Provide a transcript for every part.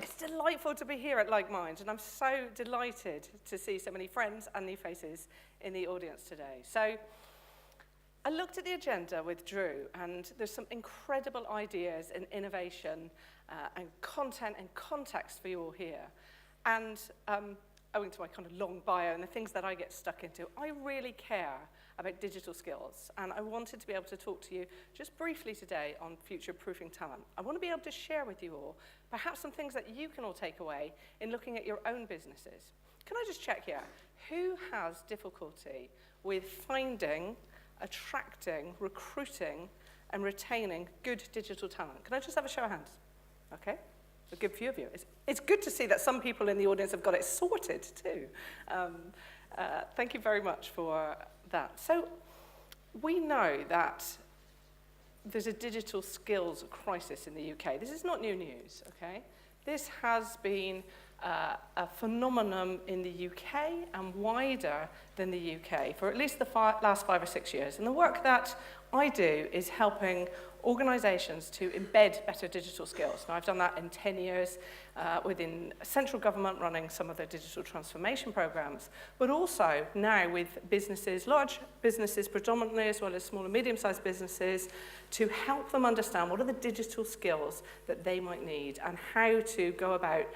It's delightful to be here at Like Minds, and I'm so delighted to see so many friends and new faces in the audience today. So I looked at the agenda with Drew, and there's some incredible ideas and innovation and content and context for you all here. And owing to my kind of long bio and the things that I get stuck into, I really care about digital skills, and I wanted to be able to talk to you just briefly today on future-proofing talent. I want to be able to share with you all perhaps some things that you can all take away in looking at your own businesses. Can I just check here? Who has difficulty with finding, attracting, recruiting, and retaining good digital talent? Can I just have a show of hands? Okay. A good few of you. It's good to see that some people in the audience have got it sorted too. Thank you very much for that. So we know that there's a digital skills crisis in the UK. This is not new news, okay? This has been a phenomenon in the UK and wider than the UK for at least the last 5 or 6 years. And the work that I do is helping organisations to embed better digital skills. Now, I've done that in 10 years within central government running some of the digital transformation programs, but also now with businesses, large businesses predominantly, as well as small and medium-sized businesses, to help them understand what are the digital skills that they might need and how to go about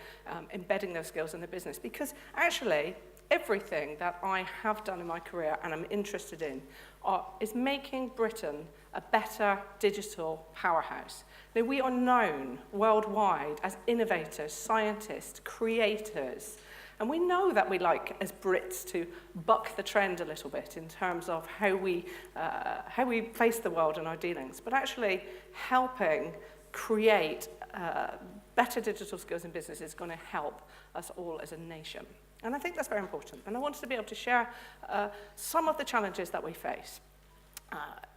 embedding those skills in the business. Because actually, everything that I have done in my career and I'm interested in is making Britain a better digital powerhouse. Now, we are known worldwide as innovators, scientists, creators, and we know that we like, as Brits, to buck the trend a little bit in terms of how we face the world and our dealings, but actually helping create better digital skills in business is going to help us all as a nation. And I think that's very important. And I wanted to be able to share some of the challenges that we face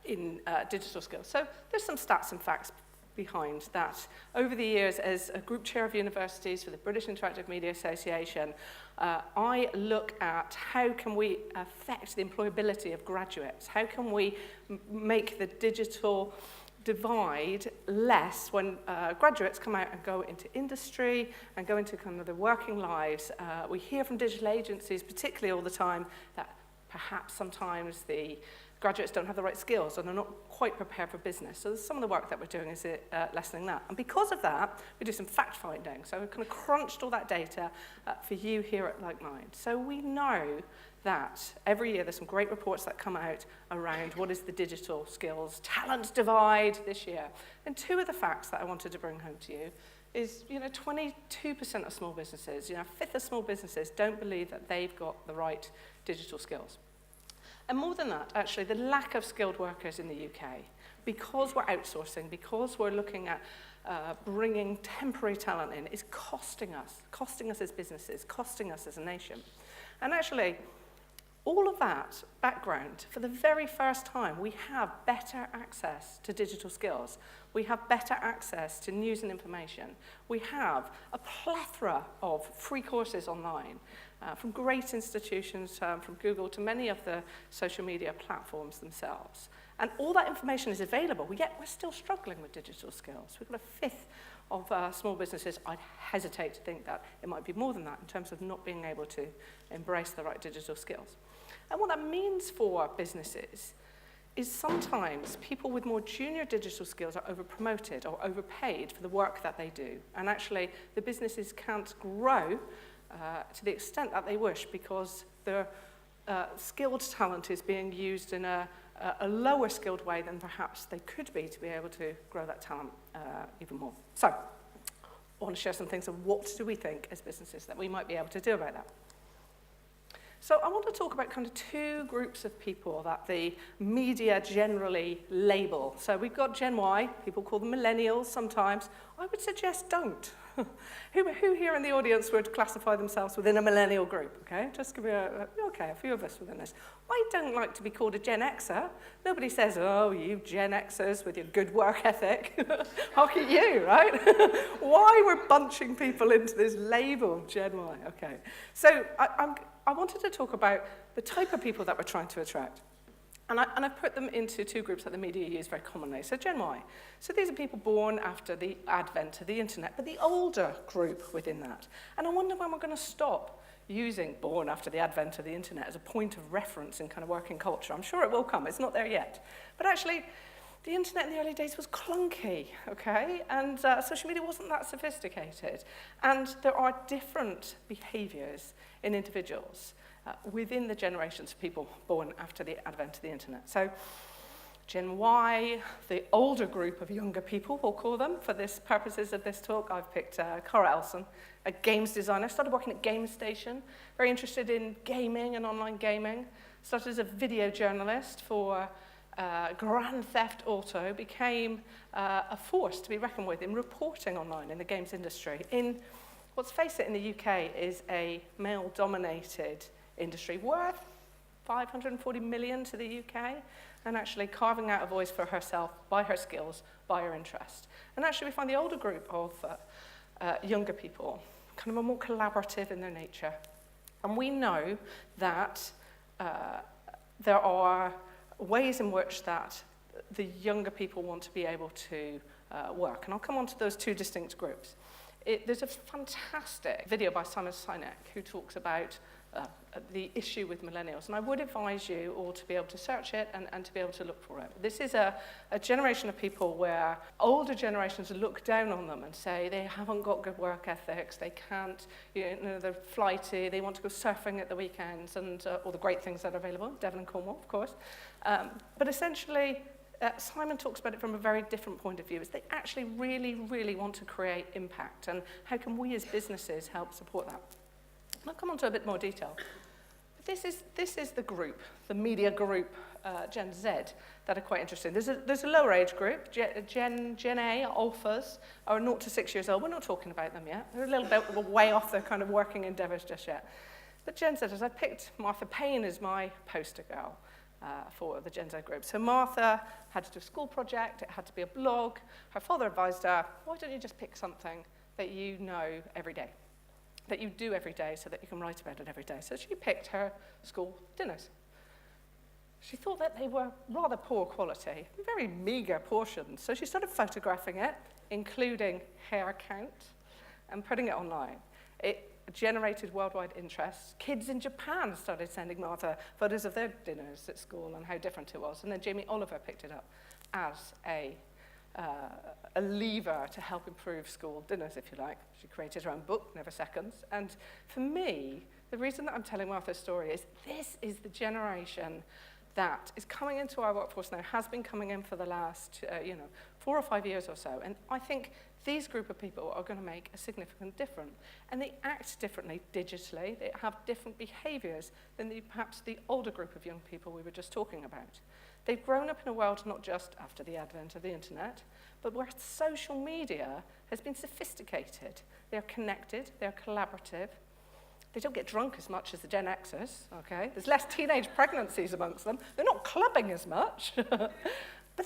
in digital skills. So there's some stats and facts behind that. Over the years, as a group chair of universities for the British Interactive Media Association, I look at how can we affect the employability of graduates? How can we make the digital divide less when graduates come out and go into industry and go into kind of their working lives. We hear from digital agencies, particularly all the time, that perhaps sometimes the graduates don't have the right skills and they're not quite prepared for business. So some of the work that we're doing is lessening that. And because of that, we do some fact-finding. So we've kind of crunched all that data for you here at Like Minds. So we know that every year there's some great reports that come out around what is the digital skills talent divide this year. And two of the facts that I wanted to bring home to you is, 22% of small businesses, a fifth of small businesses don't believe that they've got the right digital skills. And more than that, actually, the lack of skilled workers in the UK, because we're outsourcing, because we're looking at bringing temporary talent in, is costing us as businesses, costing us as a nation. And actually, all of that background, for the very first time, we have better access to digital skills. We have better access to news and information. We have a plethora of free courses online from great institutions, from Google to many of the social media platforms themselves. And all that information is available, yet we're still struggling with digital skills. We've got a fifth of small businesses. I'd hesitate to think that it might be more than that in terms of not being able to embrace the right digital skills. And what that means for businesses is sometimes people with more junior digital skills are over-promoted or overpaid for the work that they do. And actually, the businesses can't grow to the extent that they wish because their skilled talent is being used in a lower skilled way than perhaps they could be to be able to grow that talent even more. So, I want to share some things of what do we think as businesses that we might be able to do about that. So I want to talk about kind of two groups of people that the media generally label. So we've got Gen Y, people call them millennials sometimes. I would suggest don't. Who here in the audience would classify themselves within a millennial group? Okay, just give me a few of us within this. I don't like to be called a Gen Xer. Nobody says, oh, you Gen Xers with your good work ethic. Look at you, right? Why we're bunching people into this label, Gen Y? Okay, so I wanted to talk about the type of people that we're trying to attract. And I've put them into two groups that the media use very commonly. So Gen Y. So these are people born after the advent of the internet, but the older group within that. And I wonder when we're going to stop using born after the advent of the internet as a point of reference in kind of working culture. I'm sure it will come. It's not there yet. But actually, the internet in the early days was clunky, okay? And social media wasn't that sophisticated. And there are different behaviors in individuals within the generations of people born after the advent of the internet. So Gen Y, the older group of younger people, we'll call them, for this purposes of this talk, I've picked Cara Elson, a games designer. Started working at Game Station, very interested in gaming and online gaming. Started as a video journalist for Grand Theft Auto, became a force to be reckoned with in reporting online in the games industry. In, let's face it, in the UK is a male-dominated industry worth 540 million to the UK, and actually carving out a voice for herself by her skills, by her interest. And actually we find the older group of younger people kind of a more collaborative in their nature. And we know that there are ways in which that the younger people want to be able to work. And I'll come on to those two distinct groups. There's a fantastic video by Simon Sinek who talks about the issue with millennials. And I would advise you all to be able to search it and to be able to look for it. This is a generation of people where older generations look down on them and say they haven't got good work ethics, they can't, they're flighty, they want to go surfing at the weekends and all the great things that are available, Devon and Cornwall, of course. But essentially, Simon talks about it from a very different point of view, is they actually really, really want to create impact, and how can we as businesses help support that? And I'll come on to a bit more detail. But this is the group, the media group, Gen Z, that are quite interesting. There's a lower age group, Gen A, alphas, are 0 to 6 years old. We're not talking about them yet. They're a little bit way off their kind of working endeavours just yet. But Gen Zers, I picked Martha Payne as my poster girl for the Gen Z group. So Martha had to do a school project, it had to be a blog. Her father advised her, why don't you just pick something that you know every day, that you do every day so that you can write about it every day. So she picked her school dinners. She thought that they were rather poor quality, very meager portions. So she started photographing it, including hair count, and putting it online. It generated worldwide interest. Kids in Japan started sending Martha photos of their dinners at school and how different it was. And then Jamie Oliver picked it up as a lever to help improve school dinners, if you like. She created her own book, Never Seconds. And for me, the reason that I'm telling Martha's story is this is the generation that is coming into our workforce now, has been coming in for the last 4 or 5 years or so. And I think these group of people are going to make a significant difference. And they act differently digitally. They have different behaviors than perhaps the older group of young people we were just talking about. They've grown up in a world not just after the advent of the internet, but where social media has been sophisticated. They're connected, they're collaborative. They don't get drunk as much as the Gen Xers, okay? There's less teenage pregnancies amongst them. They're not clubbing as much, but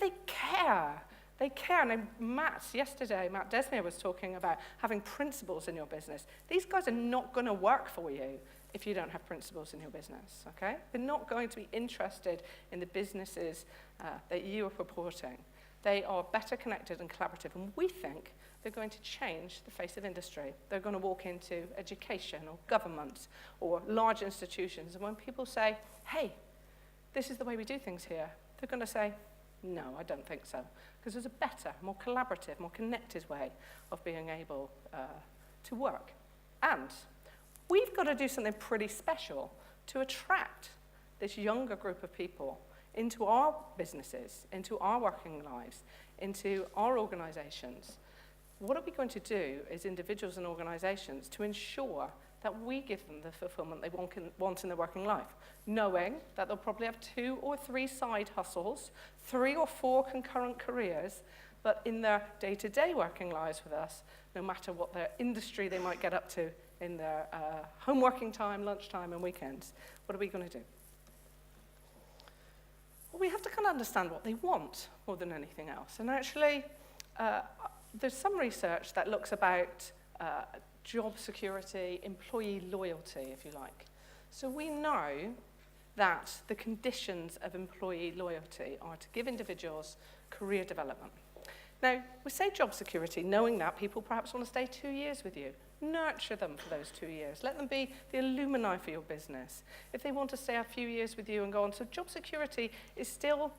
they care. They care. And Matt Desmere was talking about having principles in your business. These guys are not going to work for you if you don't have principles in your business, okay? They're not going to be interested in the businesses that you are purporting. They are better connected and collaborative, and we think they're going to change the face of industry. They're going to walk into education or government or large institutions, and when people say, hey, this is the way we do things here, they're going to say, no, I don't think so, because there's a better, more collaborative, more connected way of being able to work. And we've got to do something pretty special to attract this younger group of people into our businesses, into our working lives, into our organizations. What are we going to do as individuals and organizations to ensure that we give them the fulfillment they want in their working life, knowing that they'll probably have 2 or 3 side hustles, 3 or 4 concurrent careers, but in their day-to-day working lives with us, no matter what their industry they might get up to in their home working time, lunchtime, and weekends, what are we going to do? Well, we have to kind of understand what they want more than anything else. And actually, there's some research that looks about job security, employee loyalty, if you like. So we know that the conditions of employee loyalty are to give individuals career development. Now, we say job security, knowing that people perhaps want to stay 2 years with you. Nurture them for those 2 years. Let them be the alumni for your business. If they want to stay a few years with you and go on. So job security is still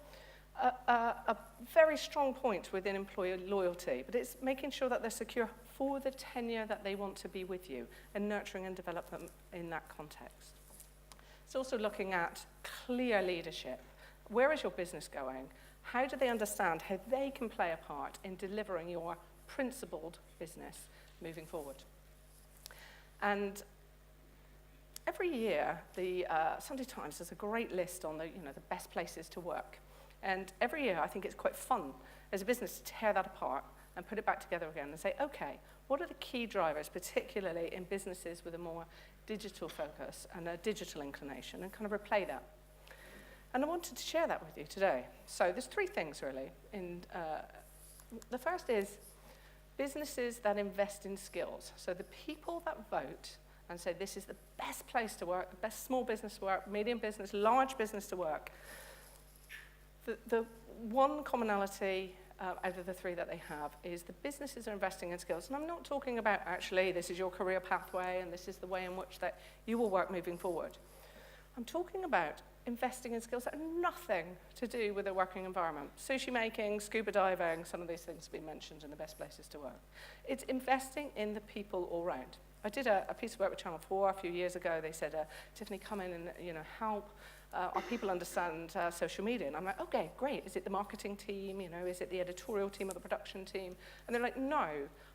a very strong point within employer loyalty, but it's making sure that they're secure for the tenure that they want to be with you and nurturing and development in that context. It's also looking at clear leadership. Where is your business going? How do they understand how they can play a part in delivering your principled business moving forward? And every year, the Sunday Times has a great list on the best places to work. And every year, I think it's quite fun as a business to tear that apart and put it back together again and say, okay, what are the key drivers, particularly in businesses with a more digital focus and a digital inclination, and kind of replay that. And I wanted to share that with you today. So there's 3 things, really. The first is businesses that invest in skills. So the people that vote and say this is the best place to work, the best small business to work, medium business, large business to work. The one commonality out of the 3 that they have is the businesses are investing in skills. And I'm not talking about actually this is your career pathway and this is the way in which that you will work moving forward. I'm talking about investing in skills that have nothing to do with the working environment. Sushi making, scuba diving, some of these things have been mentioned in the best places to work. It's investing in the people all round. I did a piece of work with Channel 4 a few years ago. They said, Tiffany, come in and help our people understand social media. And I'm like, okay, great. Is it the marketing team? Is it the editorial team or the production team? And they're like, no,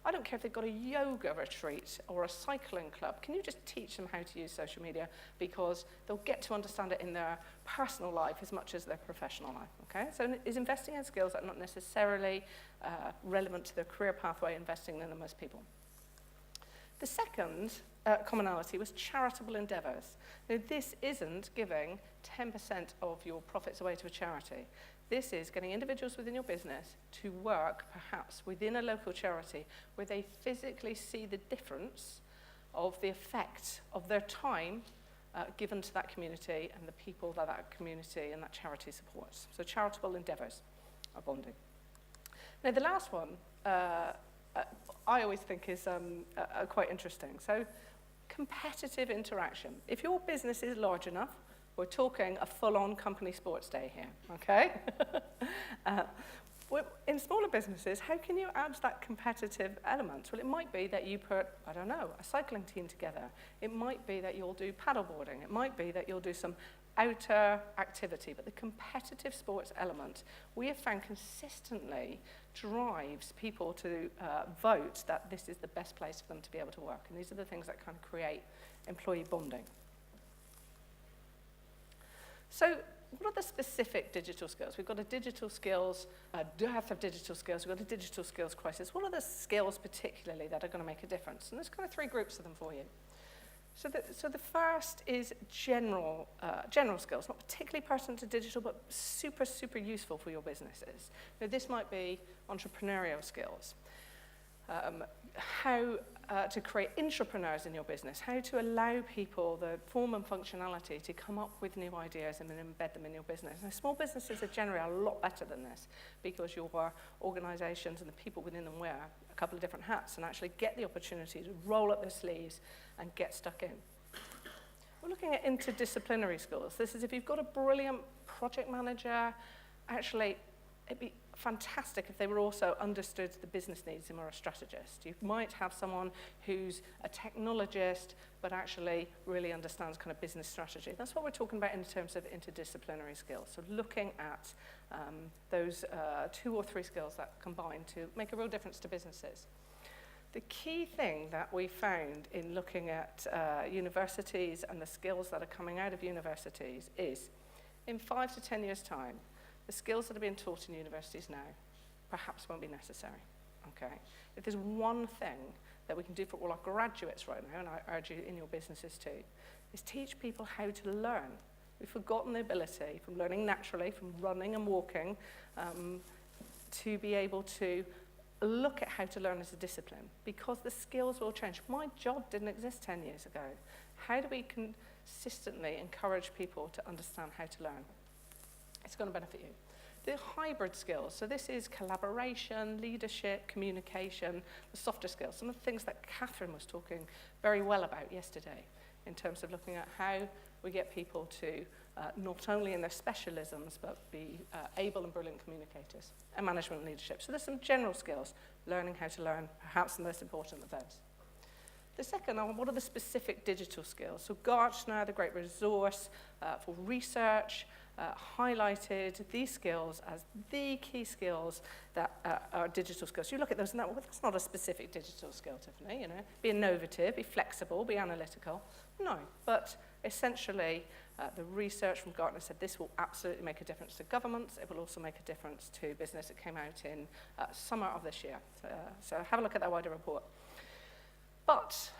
I don't care if they've got a yoga retreat or a cycling club. Can you just teach them how to use social media? Because they'll get to understand it in their personal life as much as their professional life, okay? So it's investing in skills that are not necessarily relevant to their career pathway, investing in them as people. The second commonality was charitable endeavours. Now, this isn't giving 10% of your profits away to a charity. This is getting individuals within your business to work, perhaps, within a local charity where they physically see the difference of the effect of their time given to that community and the people that that community and that charity supports. So charitable endeavours are bonding. Now, the last one I always think is quite interesting. So competitive interaction. If your business is large enough, we're talking a full-on company sports day here, okay? In smaller businesses, how can you add that competitive element? Well, it might be that you put, I don't know, a cycling team together. It might be that you'll do paddleboarding. It might be that you'll do some outer activity. But the competitive sports element, we have found consistently drives people to vote that this is the best place for them to be able to work. And these are the things that kind of create employee bonding. So what are the specific digital skills? We've got a digital skills, dearth of digital skills. We've got a digital skills crisis. What are the skills particularly that are going to make a difference? And there's kind of 3 groups of them for you. So the first is general skills, not particularly pertinent to digital, but super, super useful for your businesses. Now, this might be entrepreneurial skills. How to create entrepreneurs in your business, how to allow people the form and functionality to come up with new ideas and then embed them in your business. Now, small businesses are generally a lot better than this because your organizations and the people within them wear a couple of different hats and actually get the opportunity to roll up their sleeves and get stuck in. We're looking at interdisciplinary skills. This is if you've got a brilliant project manager, actually it'd be fantastic if they were also understood the business needs and were a strategist. You might have someone who's a technologist, but actually really understands kind of business strategy. That's what we're talking about in terms of interdisciplinary skills. So looking at those 2 or 3 skills that combine to make a real difference to businesses. The key thing that we found in looking at universities and the skills that are coming out of universities is in 5 to 10 years' time, the skills that are being taught in universities now perhaps won't be necessary, okay? If there's one thing that we can do for all our graduates right now, and I urge you in your businesses too, is teach people how to learn. We've forgotten the ability from learning naturally, from running and walking, to be able to look at how to learn as a discipline because the skills will change. My job didn't exist 10 years ago. How do we consistently encourage people to understand how to learn. It's going to benefit you. The hybrid skills, so this is collaboration, leadership, communication, the softer skills, some of the things that Catherine was talking very well about yesterday in terms of looking at how we get people to not only in their specialisms, but be able and brilliant communicators, and management and leadership. So there's some general skills, learning how to learn, perhaps the most important of those. The second are, what are the specific digital skills? So Gartner, the great resource for research, highlighted these skills as the key skills that are digital skills. You look at those and that's not a specific digital skill, Tiffany, you know. Be innovative, be flexible, be analytical. No, but essentially the research from Gartner said this will absolutely make a difference to governments. It will also make a difference to business. It came out in summer of this year. So have a look at that wider report. But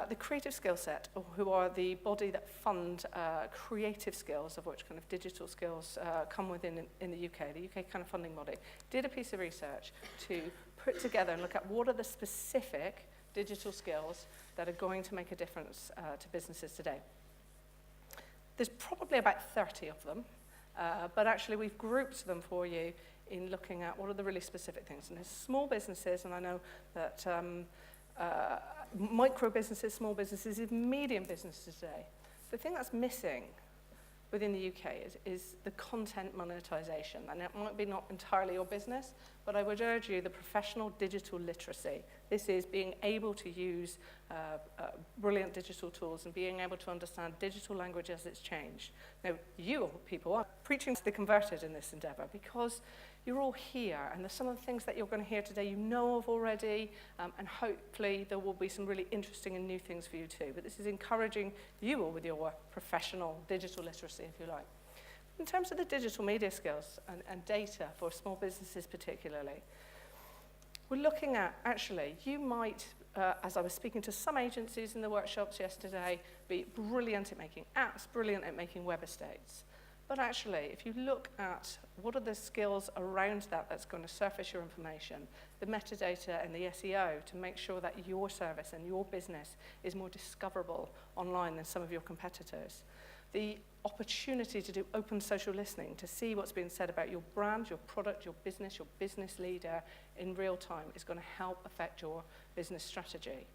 the creative skill set, who are the body that fund creative skills, of which kind of digital skills come within in the UK kind of funding body, did a piece of research to put together and look at what are the specific digital skills that are going to make a difference to businesses today. There's probably about 30 of them, but actually we've grouped them for you in looking at what are the really specific things. And there's small businesses, and I know that micro businesses, small businesses, even medium businesses today. The thing that's missing within the UK is the content monetization. And it might be not entirely your business, but I would urge you the professional digital literacy. This is being able to use brilliant digital tools and being able to understand digital language as it's changed. Now, you people are preaching to the converted in this endeavor because you're all here, and there's some of the things that you're going to hear today you know of already, and hopefully there will be some really interesting and new things for you too. But this is encouraging you all with your professional digital literacy, if you like. In terms of the digital media skills and data for small businesses particularly, we're looking at, actually, you might, as I was speaking to some agencies in the workshops yesterday, be brilliant at making apps, brilliant at making web estates. But actually, if you look at what are the skills around that that's going to surface your information, the metadata and the SEO to make sure that your service and your business is more discoverable online than some of your competitors, the opportunity to do open social listening, to see what's being said about your brand, your product, your business leader in real time is going to help affect your business strategy.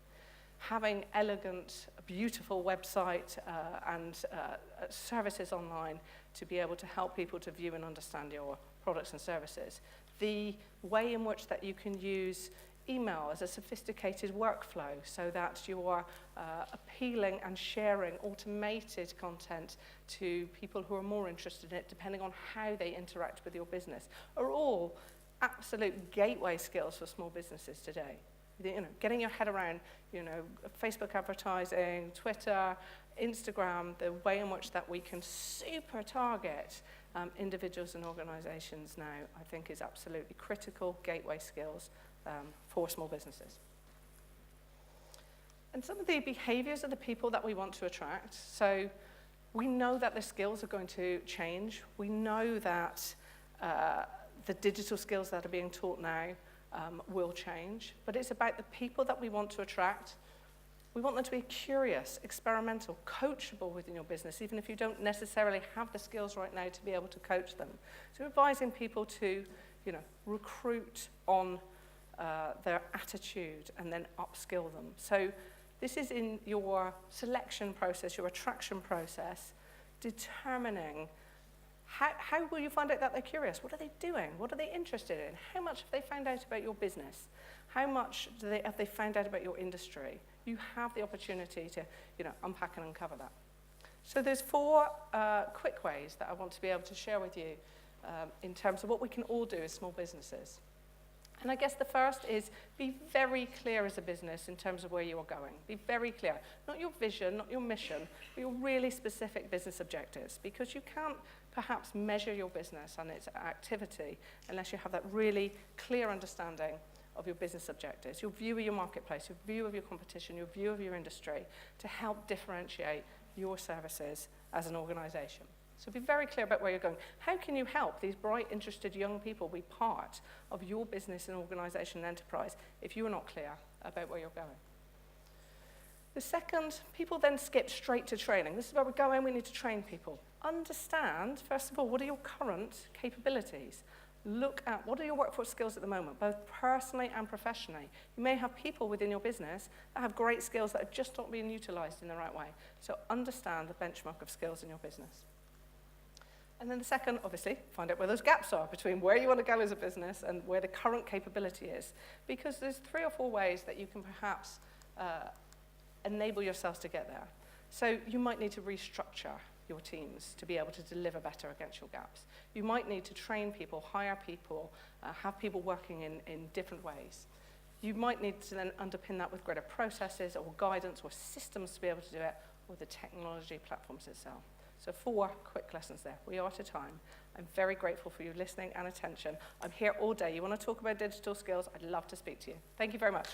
Having elegant, beautiful website and services online to be able to help people to view and understand your products and services. The way in which that you can use email as a sophisticated workflow so that you're appealing and sharing automated content to people who are more interested in it, depending on how they interact with your business, are all absolute gateway skills for small businesses today. You know, getting your head around, you know, Facebook advertising, Twitter, Instagram, the way in which that we can super target individuals and organizations now, I think is absolutely critical gateway skills for small businesses. And some of the behaviors of the people that we want to attract. So we know that the skills are going to change. We know that the digital skills that are being taught now will change, but it's about the people that we want to attract. We want them to be curious, experimental, coachable within your business, even if you don't necessarily have the skills right now to be able to coach them. So advising people to, you know, recruit on their attitude and then upskill them. So this is in your selection process, your attraction process, determining how will you find out that they're curious? What are they doing? What are they interested in? How much have they found out about your business? How much have they found out about your industry? You have the opportunity to, you know, unpack and uncover that. So there's 4 quick ways that I want to be able to share with you in terms of what we can all do as small businesses. And I guess the first is be very clear as a business in terms of where you are going. Be very clear. Not your vision, not your mission, but your really specific business objectives. Because you can't perhaps measure your business and its activity unless you have that really clear understanding of your business objectives, your view of your marketplace, your view of your competition, your view of your industry to help differentiate your services as an organization. So be very clear about where you're going. How can you help these bright, interested young people be part of your business and organization and enterprise if you are not clear about where you're going? The second, people then skip straight to training. This is where we go in, we need to train people. Understand, first of all, what are your current capabilities? Look at what are your workforce skills at the moment, both personally and professionally. You may have people within your business that have great skills that are just not being utilized in the right way. So understand the benchmark of skills in your business. And then the second, obviously, find out where those gaps are between where you want to go as a business and where the current capability is. Because there's 3 or 4 ways that you can perhaps enable yourselves to get there. So you might need to restructure your teams to be able to deliver better against your gaps. You might need to train people, hire people, have people working in different ways. You might need to then underpin that with greater processes or guidance or systems to be able to do it, or the technology platforms itself. So 4 quick lessons there. We are out of time. I'm very grateful for your listening and attention. I'm here all day. You want to talk about digital skills? I'd love to speak to you. Thank you very much.